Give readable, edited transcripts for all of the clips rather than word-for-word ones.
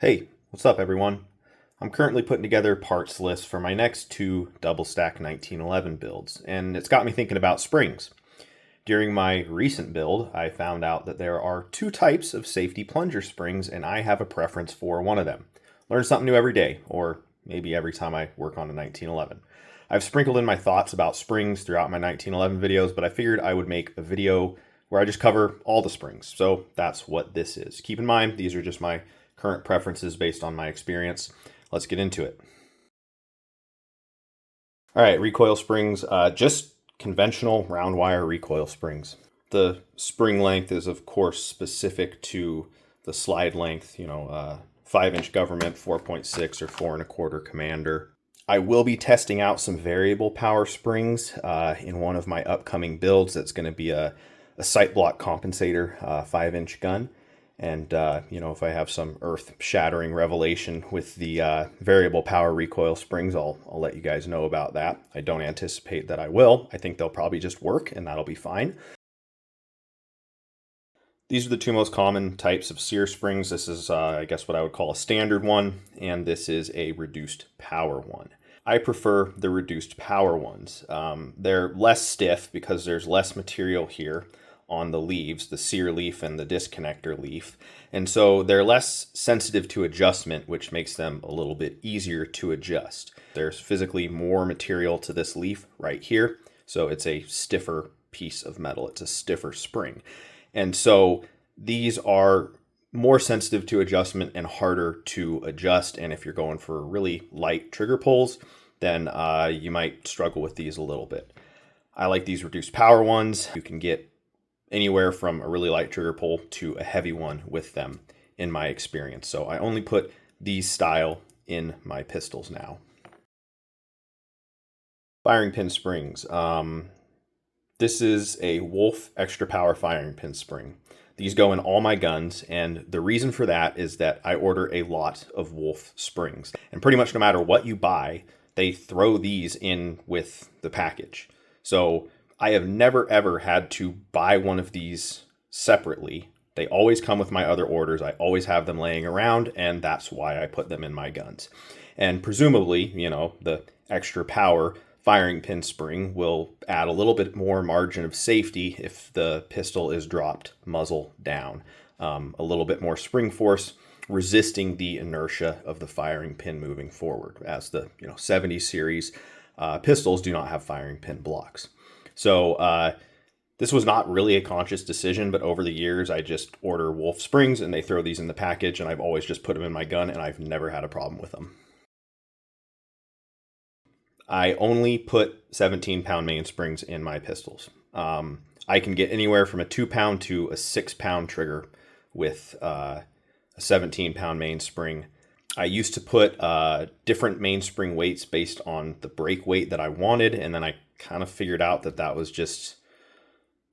Hey, what's up everyone? I'm currently putting together parts lists for my next two double stack 1911 builds, and it's got me thinking about springs. During my recent build, I found out that there are two types of safety plunger springs, and I have a preference for one of them. Learn something new every day, or maybe every time I work on a 1911. I've sprinkled in my thoughts about springs throughout my 1911 videos, but I figured I would make a video where I just cover all the springs. So that's what this is. Keep in mind, these are just my current preferences based on my experience. Let's get into it. All right, recoil springs, just conventional round wire recoil springs. The spring length is of course specific to the slide length, 5-inch government, 4.6 or 4.25 commander. I will be testing out some variable power springs in one of my upcoming builds. That's going to be a sight block compensator 5-inch gun. And, if I have some earth-shattering revelation with the variable power recoil springs, I'll let you guys know about that. I don't anticipate that I will. I think they'll probably just work, and that'll be fine. These are the two most common types of Sear springs. This is, I guess, what I would call a standard one, and this is a reduced power one. I prefer the reduced power ones. They're less stiff because there's less material here on the leaves, the Sear leaf and the disconnector leaf. And so they're less sensitive to adjustment, which makes them a little bit easier to adjust. There's physically more material to this leaf right here. So it's a stiffer piece of metal. It's a stiffer spring. And so these are more sensitive to adjustment and harder to adjust. And if you're going for really light trigger pulls, then you might struggle with these a little bit. I like these reduced power ones. You can get anywhere from a really light trigger pull to a heavy one with them in my experience. So I only put these style in my pistols now. Firing pin springs. This is a Wolf extra power firing pin spring. These go in all my guns, and the reason for that is that I order a lot of Wolf springs. And pretty much no matter what you buy, they throw these in with the package. So I have never ever had to buy one of these separately. They always come with my other orders. I always have them laying around, and that's why I put them in my guns. And presumably, the extra power firing pin spring will add a little bit more margin of safety if the pistol is dropped muzzle down. A little bit more spring force resisting the inertia of the firing pin moving forward, as the 70 series pistols do not have firing pin blocks. So this was not really a conscious decision, but over the years, I just order Wolf springs and they throw these in the package, and I've always just put them in my gun, and I've never had a problem with them. I only put 17-pound mainsprings in my pistols. I can get anywhere from a 2-pound to a 6-pound trigger with a 17-pound mainspring. I used to put different mainspring weights based on the break weight that I wanted, and then I kind of figured out that that was just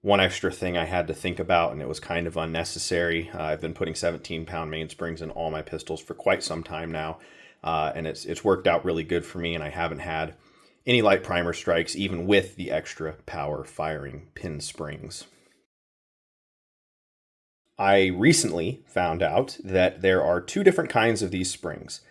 one extra thing I had to think about, and it was kind of unnecessary. I've been putting 17-pound mainsprings in all my pistols for quite some time now, and it's worked out really good for me, and I haven't had any light primer strikes, even with the extra power firing pin springs. I recently found out that there are two different kinds of these springs,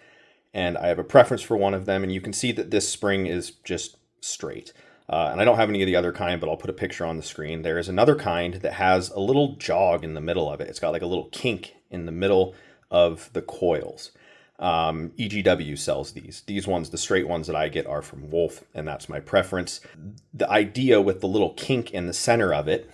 and I have a preference for one of them, and you can see that this spring is just straight. And I don't have any of the other kind, but I'll put a picture on the screen. There is another kind that has a little jog in the middle of it. It's got like a little kink in the middle of the coils. EGW sells these. These ones, the straight ones that I get, are from Wolf, and that's my preference. The idea with the little kink in the center of it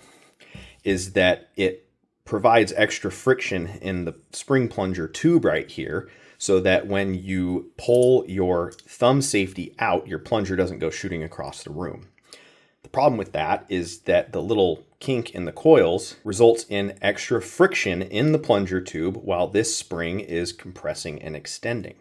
is that it provides extra friction in the spring plunger tube right here, so that when you pull your thumb safety out, your plunger doesn't go shooting across the room. The problem with that is that the little kink in the coils results in extra friction in the plunger tube while this spring is compressing and extending.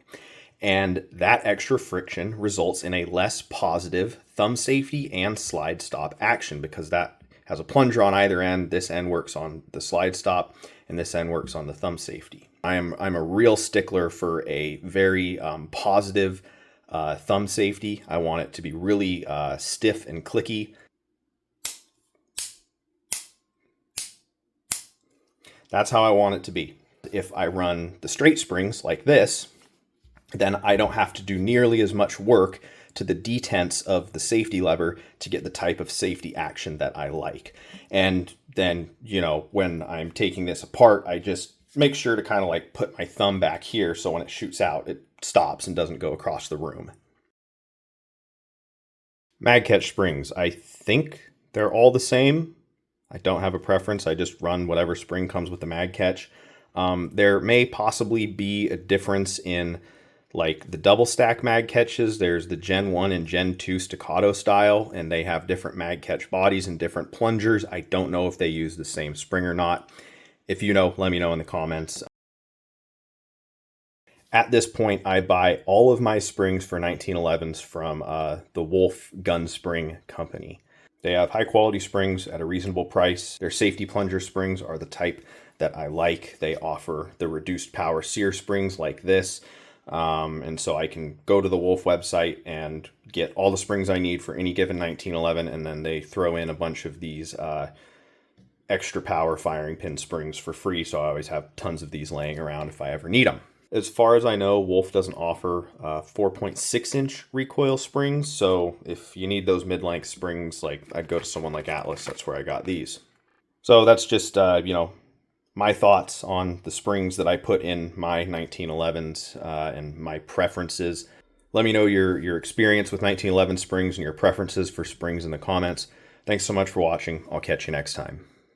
And that extra friction results in a less positive thumb safety and slide stop action, because that has a plunger on either end. This end works on the slide stop, and this end works on the thumb safety. I'm a real stickler for a very positive thumb safety. I want it to be really stiff and clicky. That's how I want it to be. if I run the straight springs like this, then I don't have to do nearly as much work to the detents of the safety lever to get the type of safety action that I like. And then, you know, when I'm taking this apart, I just make sure to kind of like put my thumb back here so when it shoots out, it stops and doesn't go across the room. Mag catch springs, I think they're all the same. I don't have a preference. I just run whatever spring comes with the mag catch. There may possibly be a difference in like the double stack mag catches. There's the Gen 1 and Gen 2 staccato style, and they have different mag catch bodies and different plungers. I don't know if they use the same spring or not. If you know, let me know in the comments. At this point, I buy all of my springs for 1911s from the Wolf Gun Spring Company. They have high quality springs at a reasonable price. Their safety plunger springs are the type that I like. They offer the reduced power Sear springs like this. And so I can go to the Wolf website and get all the springs I need for any given 1911, and then they throw in a bunch of these extra power firing pin springs for free, so I always have tons of these laying around if I ever need them. As far as I know, Wolf doesn't offer 4.6-inch recoil springs, so if you need those mid-length springs, like I'd go to someone like Atlas. That's where I got these. So that's just, you know, my thoughts on the springs that I put in my 1911s and my preferences. Let me know your experience with 1911 springs and your preferences for springs in the comments. Thanks so much for watching. I'll catch you next time.